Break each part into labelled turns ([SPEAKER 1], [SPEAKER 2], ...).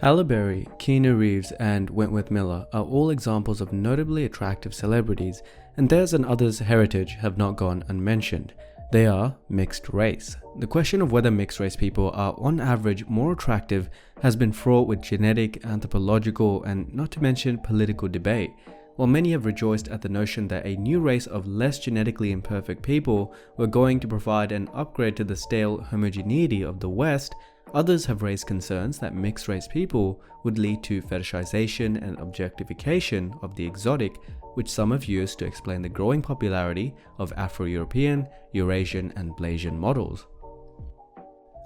[SPEAKER 1] Halle Berry, Keanu Reeves, and Wentworth Miller are all examples of notably attractive celebrities, and theirs and others' heritage have not gone unmentioned. They are mixed race. The question of whether mixed race people are on average more attractive has been fraught with genetic, anthropological, and not to mention political debate. While many have rejoiced at the notion that a new race of less genetically imperfect people were going to provide an upgrade to the stale homogeneity of the West, others have raised concerns that mixed race people would lead to fetishization and objectification of the exotic, which some have used to explain the growing popularity of Afro-European, Eurasian, and Blasian models.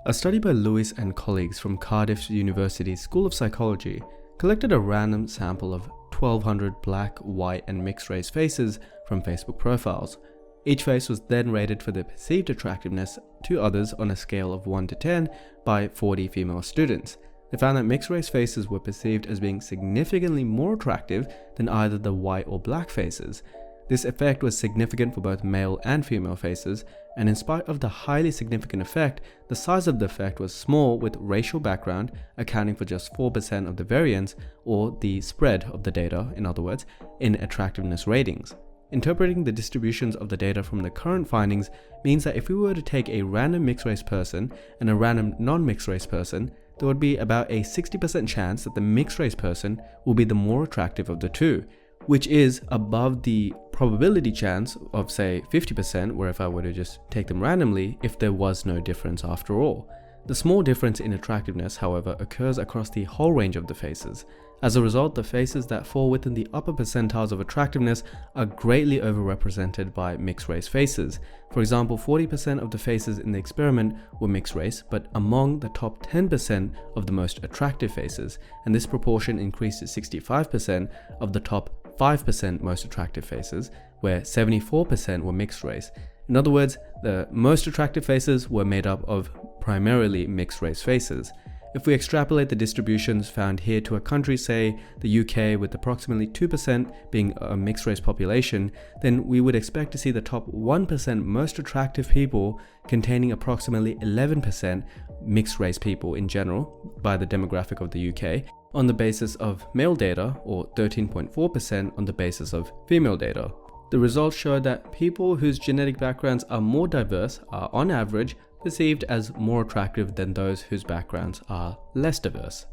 [SPEAKER 1] A study by Lewis and colleagues from Cardiff University's School of Psychology collected a random sample of 1,200 black, white, and mixed race faces from Facebook profiles. Each face was then rated for their perceived attractiveness to others on a scale of 1 to 10 by 40 female students. They found that mixed race faces were perceived as being significantly more attractive than either the white or black faces. This effect was significant for both male and female faces, and in spite of the highly significant effect, the size of the effect was small, with racial background accounting for just 4% of the variance, or the spread of the data, in other words, in attractiveness ratings. Interpreting the distributions of the data from the current findings means that if we were to take a random mixed race person and a random non-mixed race person, there would be about a 60% chance that the mixed race person will be the more attractive of the two, which is above the probability chance of, say, 50%, where if I were to just take them randomly, if there was no difference after all. The small difference in attractiveness, however, occurs across the whole range of the faces. As a result, the faces that fall within the upper percentiles of attractiveness are greatly overrepresented by mixed race faces. For example, 40% of the faces in the experiment were mixed race, but among the top 10% of the most attractive faces, and this proportion increased to 65% of the top 5% most attractive faces, where 74% were mixed race. In other words, the most attractive faces were made up of primarily mixed race faces. If we extrapolate the distributions found here to a country, say the UK, with approximately 2% being a mixed race population, then we would expect to see the top 1% most attractive people containing approximately 11% mixed race people in general by the demographic of the UK on the basis of male data, or 13.4% on the basis of female data. The results show that people whose genetic backgrounds are more diverse are, on average, perceived as more attractive than those whose backgrounds are less diverse.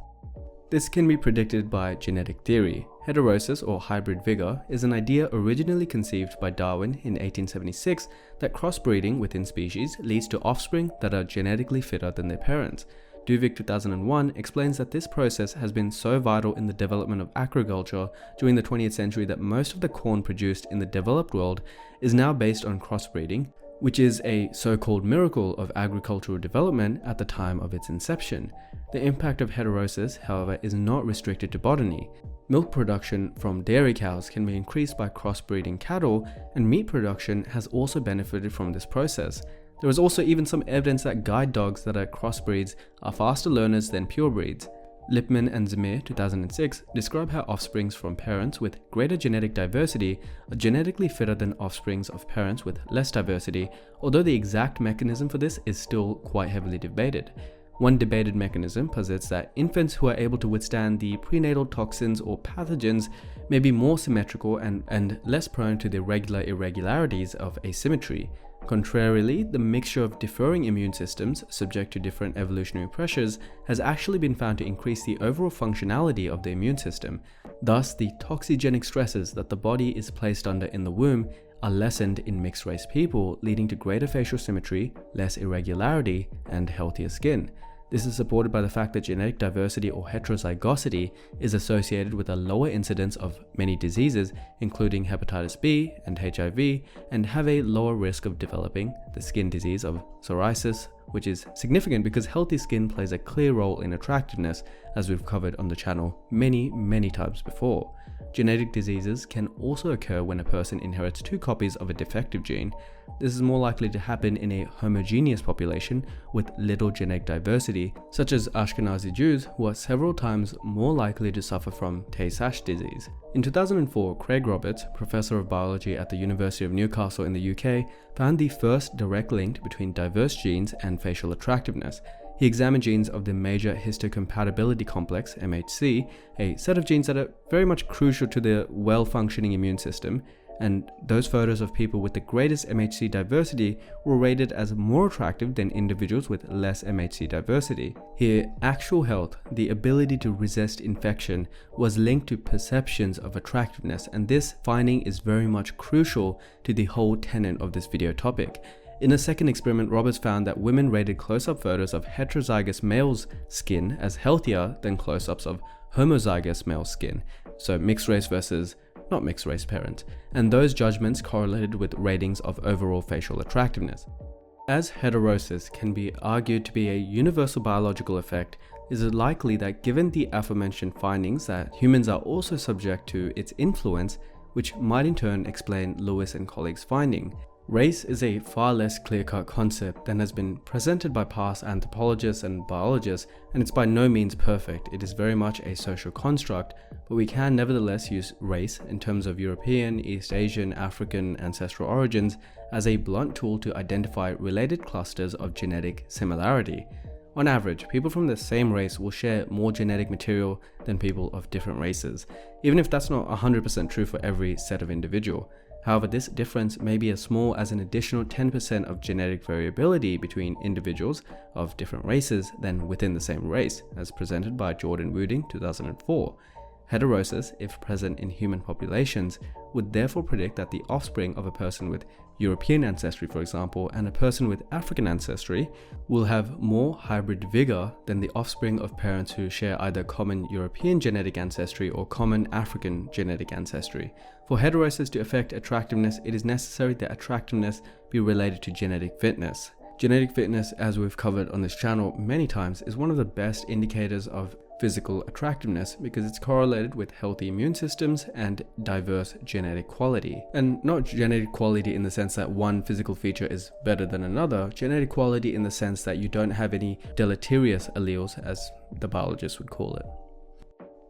[SPEAKER 1] This can be predicted by genetic theory. Heterosis, or hybrid vigor, is an idea originally conceived by Darwin in 1876 that crossbreeding within species leads to offspring that are genetically fitter than their parents. Duvik 2001 explains that this process has been so vital in the development of agriculture during the 20th century that most of the corn produced in the developed world is now based on crossbreeding, which is a so-called miracle of agricultural development at the time of its inception. The impact of heterosis, however, is not restricted to botany. Milk production from dairy cows can be increased by crossbreeding cattle, and meat production has also benefited from this process. There is also even some evidence that guide dogs that are crossbreeds are faster learners than purebreds. Lipman and Zamir 2006 describe how offsprings from parents with greater genetic diversity are genetically fitter than offsprings of parents with less diversity, although the exact mechanism for this is still quite heavily debated. One debated mechanism posits that infants who are able to withstand the prenatal toxins or pathogens may be more symmetrical and less prone to the regular irregularities of asymmetry. Contrarily, the mixture of differing immune systems, subject to different evolutionary pressures, has actually been found to increase the overall functionality of the immune system. Thus, the toxigenic stresses that the body is placed under in the womb are lessened in mixed race people, leading to greater facial symmetry, less irregularity, and healthier skin. This is supported by the fact that genetic diversity, or heterozygosity, is associated with a lower incidence of many diseases, including hepatitis B and HIV, and have a lower risk of developing the skin disease of psoriasis, which is significant because healthy skin plays a clear role in attractiveness, as we've covered on the channel many times before. Genetic diseases can also occur when a person inherits 2 copies of a defective gene. This is more likely to happen in a homogeneous population with little genetic diversity, such as Ashkenazi Jews, who are several times more likely to suffer from Tay-Sachs disease. In 2004, Craig Roberts, professor of biology at the University of Newcastle in the UK, found the first direct link between diverse genes and facial attractiveness. He examined genes of the major histocompatibility complex, MHC, a set of genes that are very much crucial to the well-functioning immune system, and those photos of people with the greatest MHC diversity were rated as more attractive than individuals with less MHC diversity. Here, actual health, the ability to resist infection, was linked to perceptions of attractiveness, and this finding is very much crucial to the whole tenet of this video topic. In a second experiment, Roberts found that women rated close-up photos of heterozygous males' skin as healthier than close-ups of homozygous male skin, so mixed race versus not mixed race parents, and those judgments correlated with ratings of overall facial attractiveness. As heterosis can be argued to be a universal biological effect, is it likely that given the aforementioned findings that humans are also subject to its influence, which might in turn explain Lewis and colleagues' finding. Race is a far less clear-cut concept than has been presented by past anthropologists and biologists, and it's by no means perfect. It is very much a social construct, but we can nevertheless use race in terms of European, East Asian, African ancestral origins as a blunt tool to identify related clusters of genetic similarity. On average, people from the same race will share more genetic material than people of different races, even if that's not 100% true for every set of individual. However, this difference may be as small as an additional 10% of genetic variability between individuals of different races than within the same race, as presented by Jordan Wooding 2004. Heterosis, if present in human populations, would therefore predict that the offspring of a person with European ancestry, for example, and a person with African ancestry will have more hybrid vigor than the offspring of parents who share either common European genetic ancestry or common African genetic ancestry. For heterosis to affect attractiveness, it is necessary that attractiveness be related to genetic fitness. Genetic fitness, as we've covered on this channel many times, is one of the best indicators of physical attractiveness because it's correlated with healthy immune systems and diverse genetic quality. And not genetic quality in the sense that one physical feature is better than another, genetic quality in the sense that you don't have any deleterious alleles, as the biologists would call it.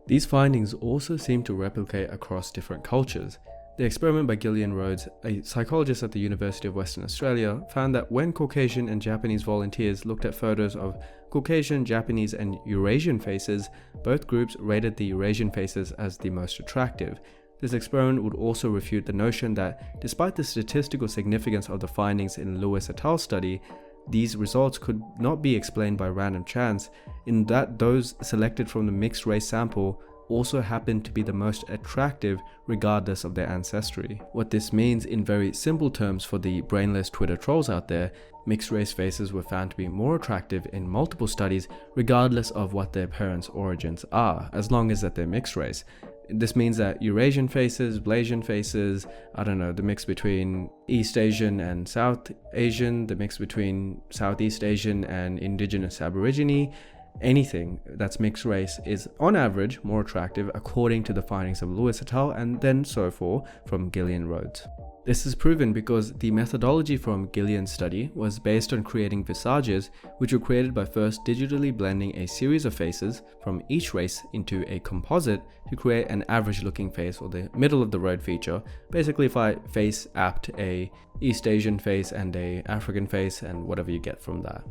[SPEAKER 1] These findings also seem to replicate across different cultures. The experiment by Gillian Rhodes, a psychologist at the University of Western Australia, found that when Caucasian and Japanese volunteers looked at photos of Caucasian, Japanese, and Eurasian faces, both groups rated the Eurasian faces as the most attractive. This experiment would also refute the notion that, despite the statistical significance of the findings in Lewis et al. Study, these results could not be explained by random chance, in that those selected from the mixed race sample also happened to be the most attractive regardless of their ancestry. What this means in very simple terms for the brainless Twitter trolls out there, mixed race faces were found to be more attractive in multiple studies regardless of what their parents' origins are, as long as that they're mixed race. This means that Eurasian faces, Blasian faces, the mix between East Asian and South Asian, the mix between Southeast Asian and Indigenous Aborigine, anything that's mixed race is on average more attractive according to the findings of Lewis et al. And then so forth from Gillian Rhodes. This is proven because the methodology from Gillian's study was based on creating visages, which were created by first digitally blending a series of faces from each race into a composite to create an average looking face, or the middle of the road feature. Basically, if I face apt a East Asian face and a African face and whatever you get from that.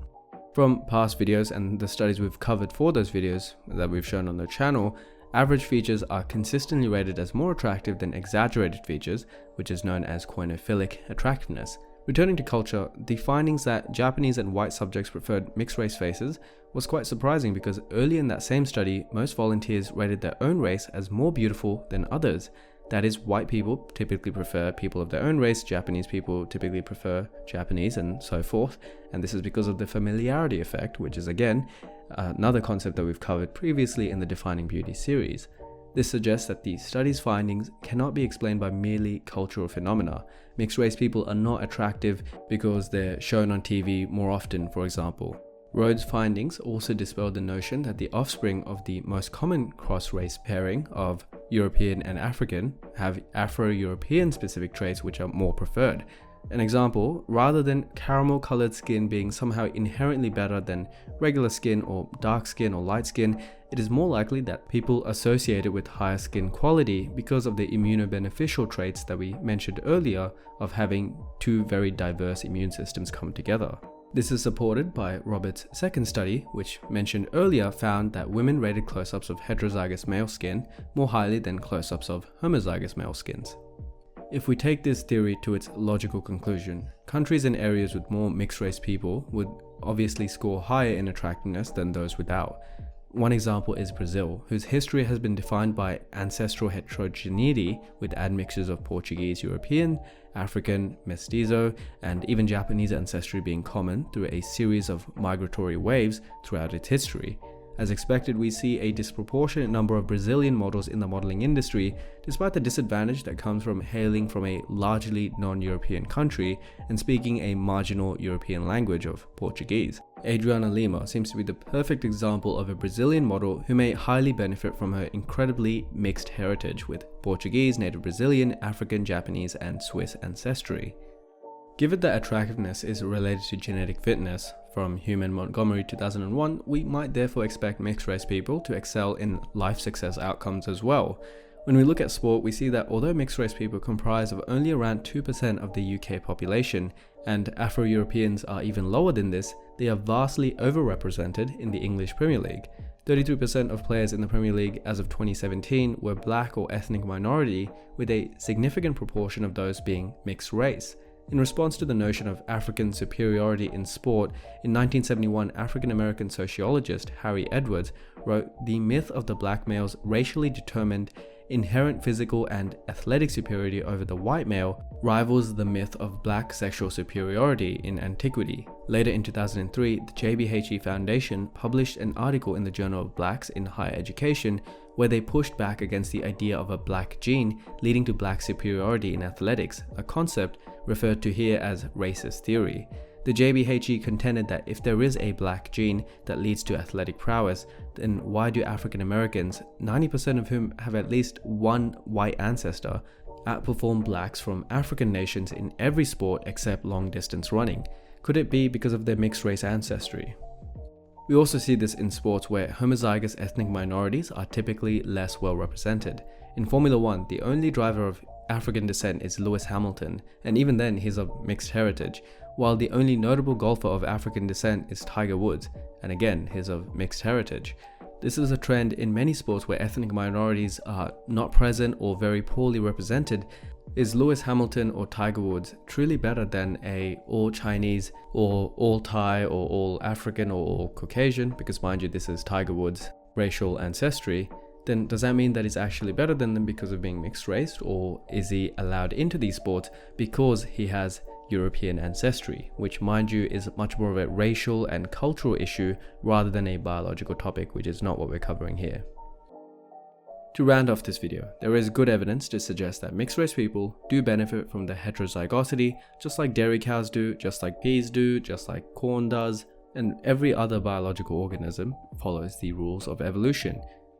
[SPEAKER 1] From past videos and the studies we've covered for those videos that we've shown on the channel, average features are consistently rated as more attractive than exaggerated features, which is known as koinophilic attractiveness. Returning to culture, the findings that Japanese and white subjects preferred mixed race faces was quite surprising because early in that same study, most volunteers rated their own race as more beautiful than others. That is, white people typically prefer people of their own race, Japanese people typically prefer Japanese, and so forth. And this is because of the familiarity effect, which is again another concept that we've covered previously in the Defining Beauty series. This suggests that the study's findings cannot be explained by merely cultural phenomena. Mixed race people are not attractive because they're shown on TV more often, for example. Rhodes' findings also dispelled the notion that the offspring of the most common cross-race pairing of European and African have Afro-European specific traits which are more preferred. An example, rather than caramel-colored skin being somehow inherently better than regular skin or dark skin or light skin, it is more likely that people associate it with higher skin quality because of the immunobeneficial traits that we mentioned earlier of having two very diverse immune systems come together. This is supported by Roberts' second study, which mentioned earlier found that women rated close-ups of heterozygous male skin more highly than close-ups of homozygous male skins. If we take this theory to its logical conclusion, countries and areas with more mixed-race people would obviously score higher in attractiveness than those without. One example is Brazil, whose history has been defined by ancestral heterogeneity with admixtures of Portuguese, European, African, Mestizo, and even Japanese ancestry being common through a series of migratory waves throughout its history. As expected, we see a disproportionate number of Brazilian models in the modeling industry, despite the disadvantage that comes from hailing from a largely non-European country and speaking a marginal European language of Portuguese. Adriana Lima seems to be the perfect example of a Brazilian model who may highly benefit from her incredibly mixed heritage with Portuguese, native Brazilian, African, Japanese, and Swiss ancestry. Given that attractiveness is related to genetic fitness, from Human Montgomery 2001, we might therefore expect mixed-race people to excel in life success outcomes as well. When we look at sport, we see that although mixed-race people comprise of only around 2% of the UK population, and Afro-Europeans are even lower than this, they are vastly overrepresented in the English Premier League. 33% of players in the Premier League as of 2017 were black or ethnic minority, with a significant proportion of those being mixed race. In response to the notion of African superiority in sport, in 1971, African-American sociologist Harry Edwards wrote, "The myth of the black male's racially determined inherent physical and athletic superiority over the white male rivals the myth of black sexual superiority in antiquity." Later in 2003, the JBHE Foundation published an article in the Journal of Blacks in Higher Education where they pushed back against the idea of a black gene leading to black superiority in athletics, a concept referred to here as racist theory. The JBHE contended that if there is a black gene that leads to athletic prowess, then why do African Americans, 90% of whom have at least one white ancestor, outperform blacks from African nations in every sport except long distance running? Could it be because of their mixed race ancestry? We also see this in sports where homozygous ethnic minorities are typically less well represented. In Formula 1, the only driver of African descent is Lewis Hamilton, and even then he's of mixed heritage, while the only notable golfer of African descent is Tiger Woods, and again he's of mixed heritage. This is a trend in many sports where ethnic minorities are not present or very poorly represented. Is Lewis Hamilton or Tiger Woods truly better than a all Chinese or all Thai or all African or all Caucasian? Because mind you, this is Tiger Woods' racial ancestry. Then does that mean that he's actually better than them because of being mixed race, or is he allowed into these sports because he has European ancestry, which mind you is much more of a racial and cultural issue rather than a biological topic, which is not what we're covering here. To round off this video, there is good evidence to suggest that mixed race people do benefit from the heterozygosity, just like dairy cows do, just like peas do, just like corn does, and every other biological organism follows the rules of evolution.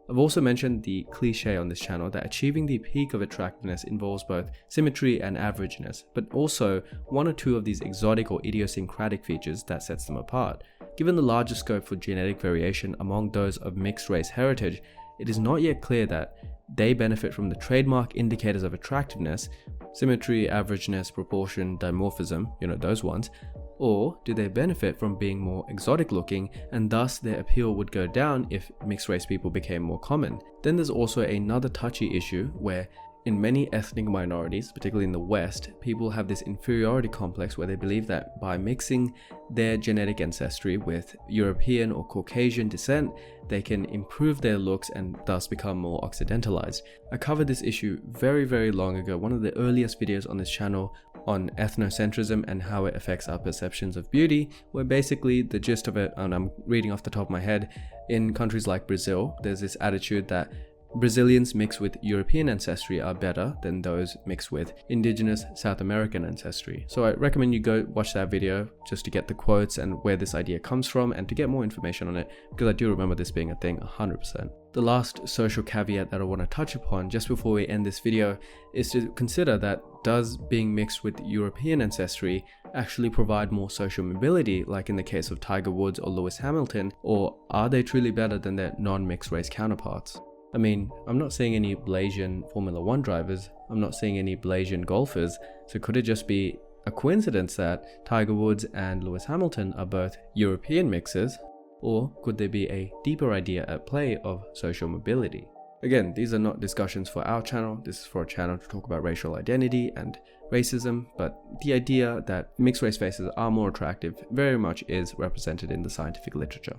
[SPEAKER 1] I've also mentioned the cliche on this channel that achieving the peak of attractiveness involves both symmetry and averageness, but also one or two of these exotic or idiosyncratic features that sets them apart. Given the larger scope for genetic variation among those of mixed race heritage, it is not yet clear that they benefit from the trademark indicators of attractiveness, symmetry, averageness, proportion, dimorphism, those ones, or do they benefit from being more exotic looking and thus their appeal would go down if mixed race people became more common? Then there's also another touchy issue where in many ethnic minorities, particularly in the West, people have this inferiority complex where they believe that by mixing their genetic ancestry with European or Caucasian descent, they can improve their looks and thus become more occidentalized. I covered this issue very, very long ago, one of the earliest videos on this channel on ethnocentrism and how it affects our perceptions of beauty, where basically the gist of it, and I'm reading off the top of my head, in countries like Brazil, there's this attitude that Brazilians mixed with European ancestry are better than those mixed with indigenous South American ancestry. So I recommend you go watch that video just to get the quotes and where this idea comes from and to get more information on it, because I do remember this being a thing 100%. The last social caveat that I want to touch upon just before we end this video is to consider that does being mixed with European ancestry actually provide more social mobility, like in the case of Tiger Woods or Lewis Hamilton, or are they truly better than their non-mixed race counterparts? I mean, I'm not seeing any Blasian Formula 1 drivers, I'm not seeing any Blasian golfers, so could it just be a coincidence that Tiger Woods and Lewis Hamilton are both European mixers, or could there be a deeper idea at play of social mobility? Again, these are not discussions for our channel. This is for a channel to talk about racial identity and racism, but the idea that mixed race faces are more attractive very much is represented in the scientific literature.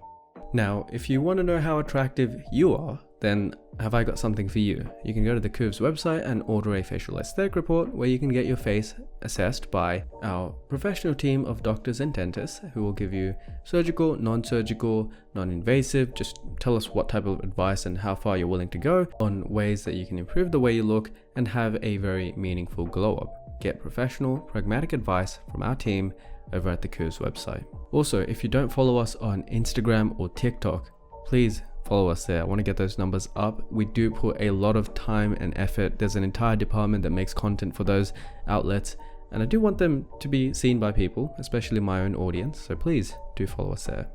[SPEAKER 1] Now, if you want to know how attractive you are, then have I got something for you. You can go to the COOV's website and order a facial aesthetic report where you can get your face assessed by our professional team of doctors and dentists who will give you surgical, non-surgical, non-invasive, just tell us what type of advice and how far you're willing to go on ways that you can improve the way you look and have a very meaningful glow up. Get professional, pragmatic advice from our team over at the COOV's website. Also, if you don't follow us on Instagram or TikTok, please follow us there. I want to get those numbers up. We do put a lot of time and effort. There's an entire department that makes content for those outlets, and I do want them to be seen by people, especially my own audience. So please do follow us there.